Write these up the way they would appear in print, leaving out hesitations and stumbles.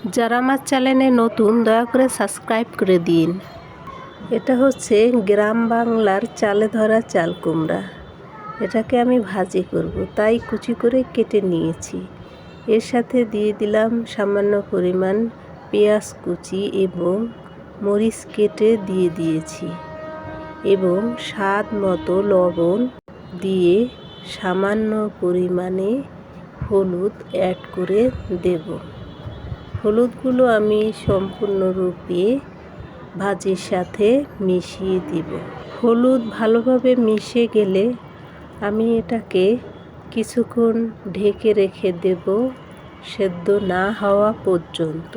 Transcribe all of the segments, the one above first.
যারা আমার চ্যানেলে নতুন দয়া করে সাবস্ক্রাইব করে দিন। এটা হচ্ছে গ্রাম বাংলার চালে ধরা চাল কুমড়া। এটাকে আমি ভাজি করব, তাই কুচি করে কেটে নিয়েছি। এর সাথে দিয়ে দিলাম সামান্য পরিমাণ পেঁয়াজ কুচি এবং মরিচ কেটে দিয়ে দিয়েছি এবং স্বাদ মতো লবণ দিয়ে সামান্য পরিমাণে হলুদ অ্যাড করে দেব। হলুদগুলো আমি সম্পূর্ণরূপে ভাজির সাথে মিশিয়ে দিব। হলুদ ভালোভাবে মিশে গেলে আমি এটাকে কিছুক্ষণ ঢেকে রেখে দেব সেদ্ধ না হওয়া পর্যন্ত।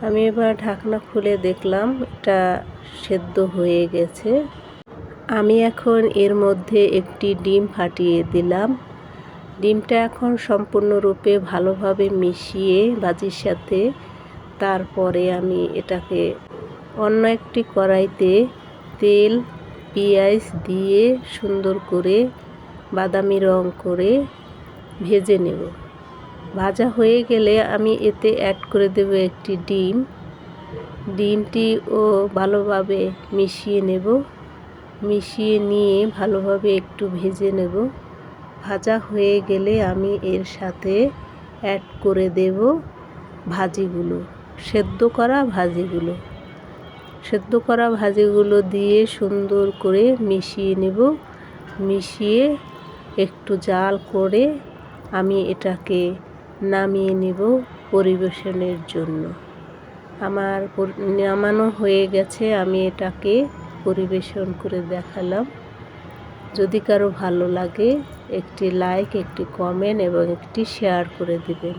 আমি এবার ঢাকনা খুলে দেখলাম এটা সেদ্ধ হয়ে গেছে। আমি এখন এর মধ্যে একটি ডিম ফাটিয়ে দিলাম। ডিমটা এখন সম্পূর্ণরূপে ভালোভাবে মিশিয়ে ভাজির সাথে তারপরে আমি এটাকে অন্য একটি কড়াইতে তেল পেঁয়াজ দিয়ে সুন্দর করে বাদামি রং করে ভেজে নেব। ভাজা হয়ে গেলে আমি এতে অ্যাড করে দেব একটি ডিম। ডিমটিও ভালোভাবে মিশিয়ে নেব। মিশিয়ে নিয়ে ভালোভাবে একটু ভেজে নেব। ভাজা হয়ে গেলে আমি এর সাথে অ্যাড করে দেব ভাজিগুলো, সেদ্ধ করা ভাজিগুলো। সেদ্ধ করা ভাজিগুলো দিয়ে সুন্দর করে মিশিয়ে নেব। মিশিয়ে একটু জাল করে আমি এটাকে নামিয়ে নেব পরিবেশনের জন্য। আমার নামানো হয়ে গেছে, আমি এটাকে পরিবেশন করে দেখালাম। যদি কারো ভালো লাগে একটি লাইক, একটি কমেন্ট এবং একটি শেয়ার করে দিবেন।